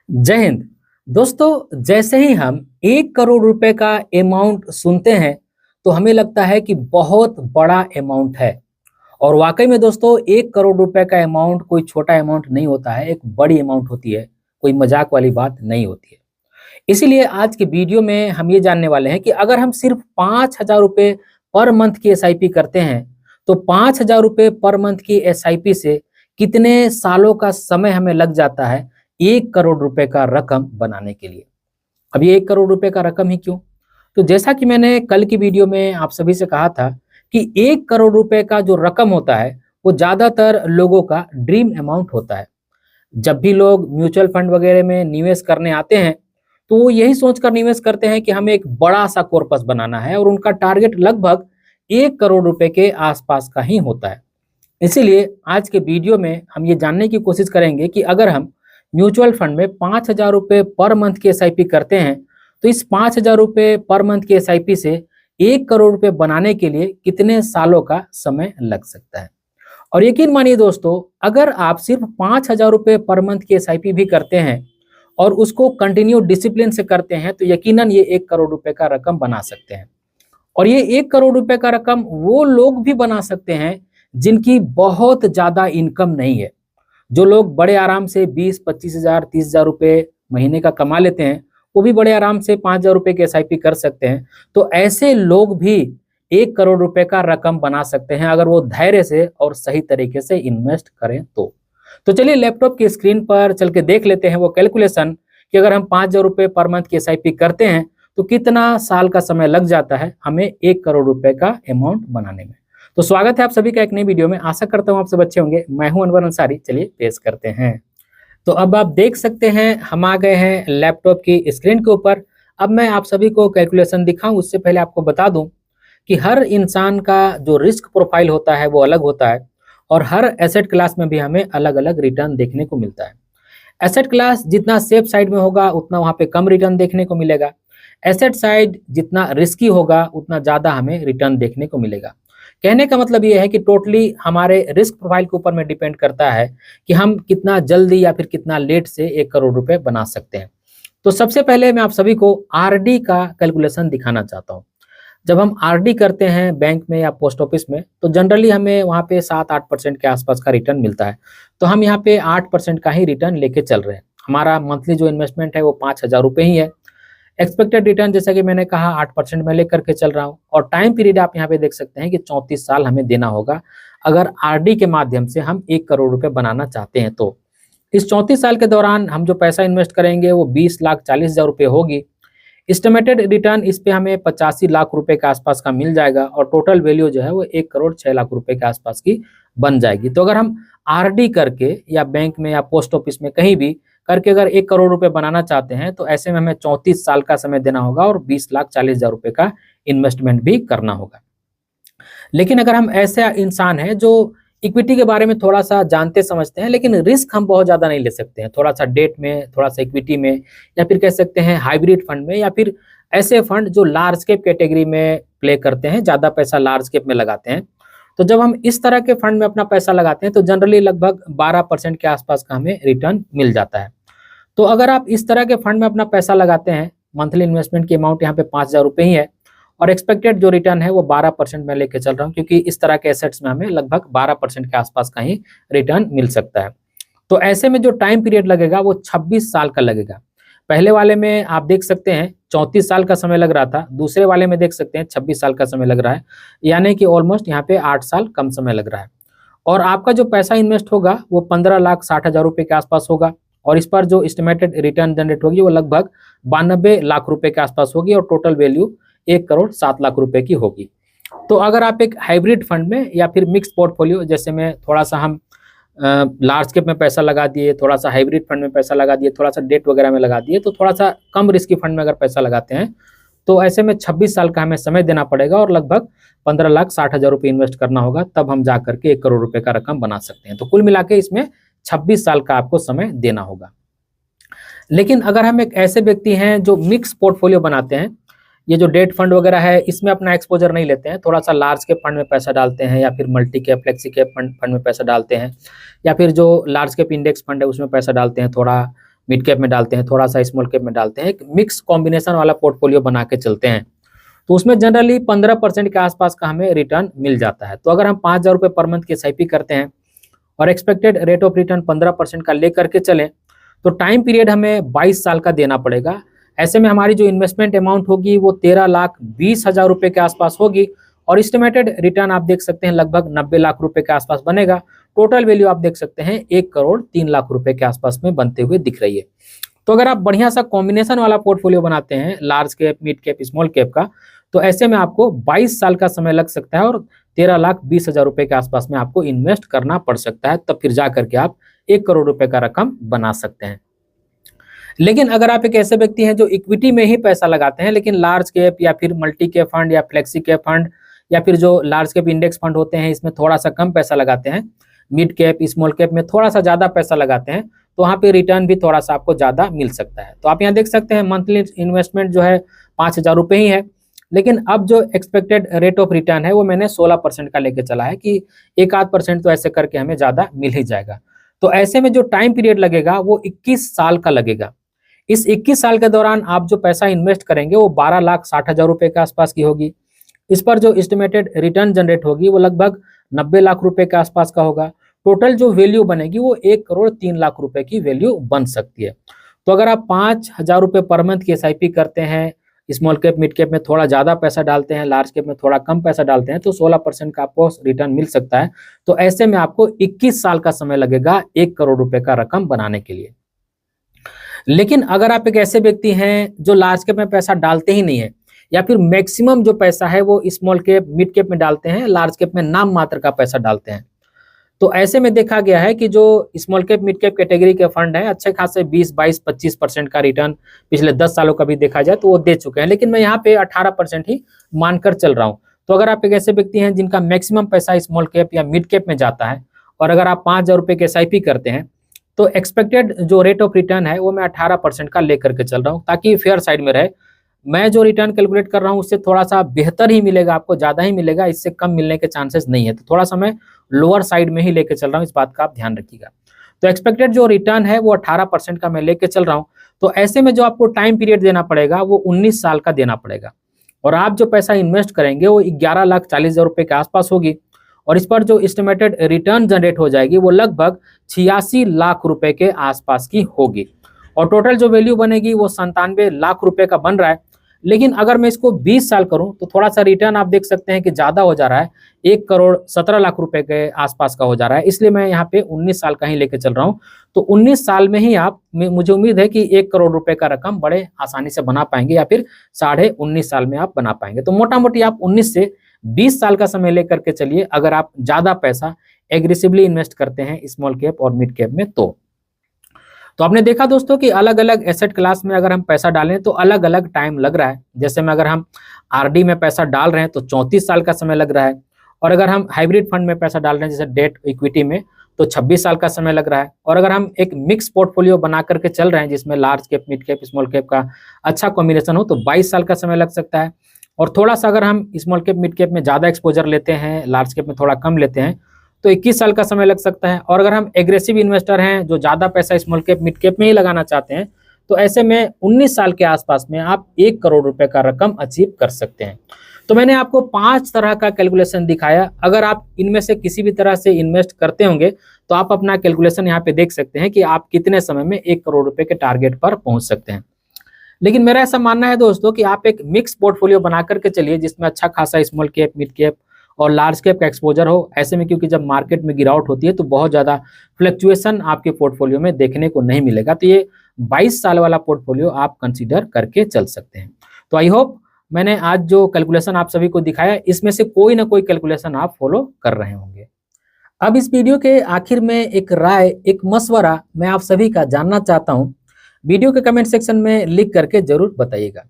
जय हिंद। दोस्तों, जैसे ही हम 1 करोड़ रुपए का अमाउंट सुनते हैं तो हमें लगता है कि बहुत बड़ा अमाउंट है। और वाकई में दोस्तों, 1 करोड़ रुपए का अमाउंट कोई छोटा अमाउंट नहीं होता है, एक बड़ी अमाउंट होती है। कोई मजाक वाली बात नहीं होती है। इसीलिए आज के वीडियो में हम ये जानने वाले हैं कि अगर हम सिर्फ 5,000 रुपए पर मंथ की एसआईपी करते हैं तो 5,000 रुपए पर मंथ की एसआईपी से कितने सालों का समय हमें लग जाता है 1 करोड़ रुपए का रकम बनाने के लिए। अब ये 1 करोड़ रुपए का रकम ही क्यों? तो जैसा कि मैंने कल की वीडियो में आप सभी से कहा था कि 1 करोड़ रुपए का जो रकम होता है वो ज्यादातर लोगों का ड्रीम अमाउंट होता है। जब भी लोग म्यूचुअल फंड वगैरह में निवेश करने आते हैं तो वो यही सोचकर निवेश करते हैं कि हमें एक बड़ा सा कॉर्पस बनाना है और उनका टारगेट लगभग 1 करोड़ रुपए के आसपास का ही होता है। इसीलिए आज के वीडियो में हम ये जानने की कोशिश करेंगे कि अगर हम म्यूचुअल फंड में 5,000 रुपए पर मंथ की एसआईपी करते हैं तो इस 5,000 रुपए पर मंथ की एसआईपी से 1 करोड़ रुपए बनाने के लिए कितने सालों का समय लग सकता है। और यकीन मानिए दोस्तों, अगर आप सिर्फ 5,000 रुपए पर मंथ की एसआईपी भी करते हैं और उसको कंटिन्यू डिसिप्लिन से करते हैं तो यकीनन ये 1 करोड़ रुपए का रकम बना सकते हैं। और ये 1 करोड़ रुपए का रकम वो लोग भी बना सकते हैं जिनकी बहुत ज्यादा इनकम नहीं है। जो लोग बड़े आराम से 20-25 हजार 30,000 रुपए महीने का कमा लेते हैं वो भी बड़े आराम से 5,000 रुपए की एसआईपी कर सकते हैं। तो ऐसे लोग भी 1 करोड़ रुपए का रकम बना सकते हैं अगर वो धैर्य से और सही तरीके से इन्वेस्ट करें तो चलिए लैपटॉप की स्क्रीन पर चल के देख लेते हैं वो कैलकुलेशन कि अगर हम 5,000 रुपए पर मंथ की एसआईपी करते हैं तो कितना साल का समय लग जाता है हमें 1 करोड़ रुपए का अमाउंट बनाने में। तो स्वागत है आप सभी का एक नई वीडियो में। आशा करता हूँ आप सब अच्छे होंगे। मैं हूं अनवर अंसारी। चलिए पेश करते हैं। तो अब आप देख सकते हैं हम आ गए हैं लैपटॉप की स्क्रीन के ऊपर। अब मैं आप सभी को कैलकुलेशन दिखाऊं उससे पहले आपको बता दूं कि हर इंसान का जो रिस्क प्रोफाइल होता है वो अलग होता है और हर एसेट क्लास में भी हमें अलग अलग रिटर्न देखने को मिलता है। एसेट क्लास जितना सेफ साइड में होगा उतना वहाँ पे कम रिटर्न देखने को मिलेगा। एसेट साइड जितना रिस्की होगा उतना ज़्यादा हमें रिटर्न देखने को मिलेगा। कहने का मतलब ये है कि टोटली हमारे रिस्क प्रोफाइल के ऊपर में डिपेंड करता है कि हम कितना जल्दी या फिर कितना लेट से 1 करोड़ रुपए बना सकते हैं। तो सबसे पहले मैं आप सभी को आरडी का कैलकुलेशन दिखाना चाहता हूँ। जब हम आरडी करते हैं बैंक में या पोस्ट ऑफिस में तो जनरली हमें वहाँ पे 7-8% के आसपास का रिटर्न मिलता है। तो हम यहाँ पे 8% का ही रिटर्न लेके चल रहे हैं। हमारा मंथली जो इन्वेस्टमेंट है वो 5,000 रुपए ही है। एक्सपेक्टेड रिटर्न जैसा कि मैंने कहा 8% में लेकर के चल रहा हूँ। और टाइम पीरियड आप यहाँ पे देख सकते हैं कि 34 साल हमें देना होगा अगर आरडी के माध्यम से हम 1 करोड़ रुपए बनाना चाहते हैं। तो इस 34 साल के दौरान हम जो पैसा इन्वेस्ट करेंगे वो 20,40,000 रुपये होगी। एस्टिमेटेड रिटर्न इस पे हमें 85 लाख रुपए के आसपास का मिल जाएगा और टोटल वैल्यू जो है वो 1 करोड़ 6 लाख रुपए के आसपास की बन जाएगी। तो अगर हम आरडी करके या बैंक में या पोस्ट ऑफिस में कहीं भी करके अगर 1 करोड़ रुपए बनाना चाहते हैं तो ऐसे में हमें 34 साल का समय देना होगा और 20,40,000 रुपए का इन्वेस्टमेंट भी करना होगा। लेकिन अगर हम ऐसे इंसान हैं जो इक्विटी के बारे में थोड़ा सा जानते समझते हैं लेकिन रिस्क हम बहुत ज़्यादा नहीं ले सकते हैं, थोड़ा सा डेट में, थोड़ा सा इक्विटी में या फिर कह सकते हैं हाइब्रिड फंड में या फिर ऐसे फंड जो लार्ज कैप कैटेगरी में प्ले करते हैं, ज़्यादा पैसा लार्ज कैप में लगाते हैं। तो जब हम इस तरह के फंड में अपना पैसा लगाते हैं तो जनरली लगभग 12% के आसपास का हमें रिटर्न मिल जाता है। तो अगर आप इस तरह के फंड में अपना पैसा लगाते हैं, मंथली इन्वेस्टमेंट की अमाउंट यहाँ पे 5,000 रुपये ही है और एक्सपेक्टेड जो रिटर्न है वो 12% में लेके चल रहा हूँ क्योंकि इस तरह के एसेट्स में हमें लगभग 12% के आसपास का ही रिटर्न मिल सकता है। तो ऐसे में जो टाइम पीरियड लगेगा वो 26 साल का लगेगा। पहले वाले में आप देख सकते हैं 34 साल का समय लग रहा था, दूसरे वाले में देख सकते हैं 26 साल का समय लग रहा है, यानी कि ऑलमोस्ट यहाँ पे 8 साल कम समय लग रहा है। और आपका जो पैसा इन्वेस्ट होगा वो 15,60,000 रुपये के आसपास होगा और इस पर जो एस्टिमेटेड रिटर्न जनरेट होगी वो लगभग 92 लाख रुपए के आसपास होगी और टोटल वैल्यू 1 करोड़ 7 लाख रुपए की होगी। तो अगर आप एक हाइब्रिड फंड में या फिर मिक्स पोर्टफोलियो, जैसे में थोड़ा सा हम लार्ज कैप में पैसा लगा दिए, थोड़ा सा हाइब्रिड फंड में पैसा लगा दिए, थोड़ा सा डेट वगैरह में लगा दिए, तो थोड़ा सा कम रिस्की फंड में अगर पैसा लगाते हैं तो ऐसे में 26 साल का हमें समय देना पड़ेगा और लगभग 15,60,000 रुपये इन्वेस्ट करना होगा, तब हम जा करके 1 करोड़ रुपए का रकम बना सकते हैं। तो कुल मिला के इसमें 26 साल का आपको समय देना होगा। लेकिन अगर हम एक ऐसे व्यक्ति हैं जो मिक्स पोर्टफोलियो बनाते हैं, ये जो डेट फंड वगैरह है इसमें अपना एक्सपोजर नहीं लेते हैं, थोड़ा सा लार्ज कैप फंड में पैसा डालते हैं या फिर multi cap flexi cap fund में पैसा डालते हैं या फिर जो लार्ज कैप इंडेक्स फंड है उसमें पैसा डालते हैं, थोड़ा मिड कैप में डालते हैं, थोड़ा सा स्मॉल कैप में डालते हैं, एक मिक्स कॉम्बिनेशन वाला पोर्टफोलियो बना के चलते हैं, तो उसमें जनरली 15% के आसपास का हमें रिटर्न मिल जाता है। तो अगर हम 5,000 रुपये पर मंथ की SIP करते हैं और एक्सपेक्टेड रेट ऑफ रिटर्न 15% का लेकर के चलें, तो टाइम पीरियड हमें 22 साल का देना पड़ेगा। ऐसे में हमारी जो इन्वेस्टमेंट अमाउंट होगी वो 13,20,000 रुपये के आसपास होगी और एस्टिमेटेड रिटर्न आप देख सकते हैं लगभग 90 लाख रुपए के आसपास बनेगा। टोटल वैल्यू आप देख सकते हैं 1,03,00,000 रुपए के आसपास में बनते हुए दिख रही है। तो अगर आप बढ़िया सा कॉम्बिनेशन वाला पोर्टफोलियो बनाते हैं large cap, mid cap, small cap का, तो ऐसे में आपको 22 साल का समय लग सकता है और 13,20,000 रुपए के आसपास में आपको इन्वेस्ट करना पड़ सकता है, तब फिर जा करके आप 1 करोड़ रुपए का रकम बना सकते हैं। लेकिन अगर आप एक ऐसे व्यक्ति हैं जो इक्विटी में ही पैसा लगाते हैं, लेकिन लार्ज कैप या फिर मल्टी कैप फंड या फ्लेक्सी कैप फंड या फिर जो लार्ज कैप इंडेक्स फंड होते हैं, इसमें थोड़ा सा कम पैसा लगाते हैं, मिड कैप, स्मॉल कैप में थोड़ा सा ज्यादा पैसा लगाते हैं, तो वहाँ पे रिटर्न भी थोड़ा सा आपको ज्यादा मिल सकता है। तो आप यहाँ देख सकते हैं मंथली इन्वेस्टमेंट जो है 5,000 रुपये ही है, लेकिन अब जो एक्सपेक्टेड रेट ऑफ रिटर्न है वो मैंने 16% का लेके चला है कि 1-8% तो ऐसे करके हमें ज्यादा मिल ही जाएगा। तो ऐसे में जो टाइम पीरियड लगेगा वो 21 साल का लगेगा। इस 21 साल के दौरान आप जो पैसा इन्वेस्ट करेंगे वो 12,60,000 रुपए के आसपास की होगी। इस पर जो एस्टिमेटेड रिटर्न जनरेट होगी वो लगभग 90 लाख रुपए के आसपास का होगा। टोटल जो वैल्यू बनेगी वो 1,03,00,000 रुपए की वैल्यू बन सकती है। तो अगर आप 5,000 रुपये पर मंथ की SIP करते हैं, स्मॉल कैप, मिड कैप में थोड़ा ज्यादा पैसा डालते हैं, लार्ज कैप में थोड़ा कम पैसा डालते हैं, तो 16% का आपको रिटर्न मिल सकता है। तो ऐसे में आपको 21 साल का समय लगेगा 1 करोड़ रुपए का रकम बनाने के लिए। लेकिन अगर आप एक ऐसे व्यक्ति हैं जो लार्ज कैप में पैसा डालते ही नहीं है, या फिर मैक्सिमम जो पैसा है वो स्मॉल कैप, मिड कैप में डालते हैं, लार्ज कैप में नाम मात्र का पैसा डालते हैं, तो ऐसे में देखा गया है कि जो small cap, mid cap category के फंड हैं, अच्छे खासे 20, 22, 25% का रिटर्न पिछले 10 सालों का भी देखा जाए तो वो दे चुके हैं, लेकिन मैं यहाँ पे 18% ही मानकर चल रहा हूँ। तो अगर आप एक ऐसे व्यक्ति हैं जिनका मैक्सिमम पैसा स्मॉल कैप या मिड कैप में जाता है और अगर आप 5,000 रुपये के SIP करते हैं, तो एक्सपेक्टेड जो रेट ऑफ रिटर्न है वो मैं 18% का लेकर के चल रहा हूँ, ताकि फेयर साइड में रहे। मैं जो रिटर्न कैलकुलेट कर रहा हूँ उससे थोड़ा सा बेहतर ही मिलेगा, आपको ज्यादा ही मिलेगा, इससे कम मिलने के चांसेस नहीं है। तो थोड़ा सा मैं लोअर साइड में ही लेके चल रहा हूँ, इस बात का आप ध्यान रखिएगा। तो एक्सपेक्टेड जो रिटर्न है वो 18% का मैं लेके चल रहा हूँ। तो ऐसे में जो आपको टाइम पीरियड देना पड़ेगा वो 19 साल का देना पड़ेगा, और आप जो पैसा इन्वेस्ट करेंगे वो 11,40,000 रुपये के आसपास होगी, और इस पर जो एस्टिमेटेड रिटर्न जनरेट हो जाएगी वो लगभग 86 लाख रुपए के आसपास की होगी, और टोटल जो वैल्यू बनेगी वो 97 लाख रुपए का बन रहा है। लेकिन अगर मैं इसको 20 साल करूं तो थोड़ा सा रिटर्न आप देख सकते हैं कि ज्यादा हो जा रहा है, 1,17,00,000 रुपए के आसपास का हो जा रहा है, इसलिए मैं यहाँ पे 19 साल का ही लेके चल रहा हूँ। तो 19 साल में ही आप, मुझे उम्मीद है कि 1 करोड़ रुपए का रकम बड़े आसानी से बना पाएंगे, या फिर 19.5 साल में आप बना पाएंगे। तो मोटा मोटी आप 19 से 20 साल का समय लेकर के चलिए, अगर आप ज्यादा पैसा एग्रेसिवली इन्वेस्ट करते हैं स्मॉल कैप और मिड कैप में। तो आपने देखा दोस्तों कि अलग अलग एसेट क्लास में अगर हम पैसा डालें तो अलग अलग टाइम लग रहा है। जैसे में अगर हम RD में पैसा डाल रहे हैं तो 34 साल का समय लग रहा है, और अगर हम हाइब्रिड फंड में पैसा डाल रहे हैं जैसे डेट इक्विटी में तो 26 साल का समय लग रहा है, और अगर हम एक मिक्स पोर्टफोलियो बना करके चल रहे हैं जिसमें large cap, mid cap, small cap का अच्छा कॉम्बिनेशन हो तो 22 साल का समय लग सकता है। और थोड़ा सा अगर हम स्मॉल कैप, मिड कैप में ज़्यादा एक्सपोजर लेते हैं, लार्ज कैप में थोड़ा कम लेते हैं, तो 21 साल का समय लग सकता है। और अगर हम एग्रेसिव इन्वेस्टर हैं जो ज़्यादा पैसा स्मॉल कैप, मिड कैप में ही लगाना चाहते हैं, तो ऐसे में 19 साल के आसपास में आप 1 करोड़ रुपए का रकम अचीव कर सकते हैं। तो मैंने आपको 5 तरह का कैलकुलेशन दिखाया। अगर आप इनमें से किसी भी तरह से इन्वेस्ट करते होंगे तो आप अपना कैलकुलेशन यहाँ पे देख सकते हैं कि आप कितने समय में 1 करोड़ रुपए के टारगेट पर पहुंच सकते हैं। लेकिन मेरा ऐसा मानना है दोस्तों कि आप एक मिक्स पोर्टफोलियो बना करके चलिए जिसमें अच्छा खासा स्मॉल कैप, मिड कैप और लार्ज कैप का एक्सपोजर हो। ऐसे में क्योंकि जब मार्केट में गिरावट होती है तो बहुत ज़्यादा फ्लक्चुएशन आपके पोर्टफोलियो में देखने को नहीं मिलेगा। तो ये 22 साल वाला पोर्टफोलियो आप कंसीडर करके चल सकते हैं। तो आई होप मैंने आज जो कैलकुलेशन आप सभी को दिखाया इसमें से कोई ना कोई कैलकुलेशन आप फॉलो कर रहे होंगे। अब इस वीडियो के आखिर में एक राय, एक मशवरा मैं आप सभी का जानना चाहता हूँ। वीडियो के कमेंट सेक्शन में लिख करके जरूर बताइएगा।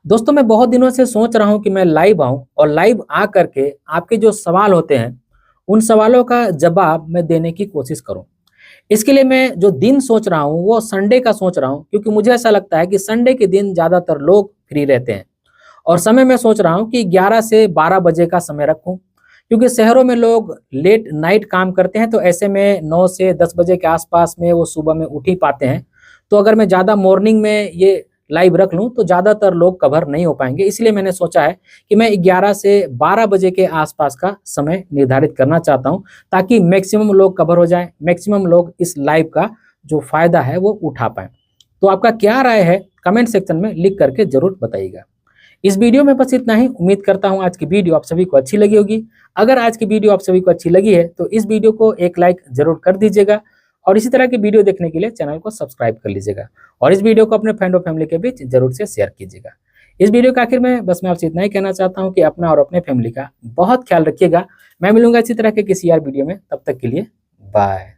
दोस्तों, मैं बहुत दिनों से सोच रहा हूं कि मैं लाइव आऊं और लाइव आ करके आपके जो सवाल होते हैं उन सवालों का जवाब मैं देने की कोशिश करूं। इसके लिए मैं जो दिन सोच रहा हूं वो संडे का सोच रहा हूं, क्योंकि मुझे ऐसा लगता है कि संडे के दिन ज़्यादातर लोग फ्री रहते हैं। और समय मैं सोच रहा हूं कि 11 से 12 बजे का समय रखूं, क्योंकि शहरों में लोग लेट नाइट काम करते हैं, तो ऐसे में 9 से 10 बजे के आसपास में वो सुबह में उठ ही पाते हैं। तो अगर मैं ज़्यादा मॉर्निंग में ये लाइव रख लूँ तो ज़्यादातर लोग कवर नहीं हो पाएंगे। इसलिए मैंने सोचा है कि मैं 11 से 12 बजे के आसपास का समय निर्धारित करना चाहता हूँ, ताकि मैक्सिमम लोग कवर हो जाएं, मैक्सिमम लोग इस लाइव का जो फायदा है वो उठा पाएं। तो आपका क्या राय है कमेंट सेक्शन में लिख करके जरूर बताइएगा। इस वीडियो में बस इतना ही। उम्मीद करता हूँ आज की वीडियो आप सभी को अच्छी लगी होगी। अगर आज की वीडियो आप सभी को अच्छी लगी है तो इस वीडियो को एक लाइक जरूर कर दीजिएगा और इसी तरह की वीडियो देखने के लिए चैनल को सब्सक्राइब कर लीजिएगा और इस वीडियो को अपने फ्रेंड और फैमिली के बीच जरूर से शेयर कीजिएगा। इस वीडियो के आखिर में बस मैं आपसे इतना ही कहना चाहता हूँ कि अपना और अपने फैमिली का बहुत ख्याल रखिएगा। मैं मिलूंगा इसी तरह के किसी और वीडियो में, तब तक के लिए बाय।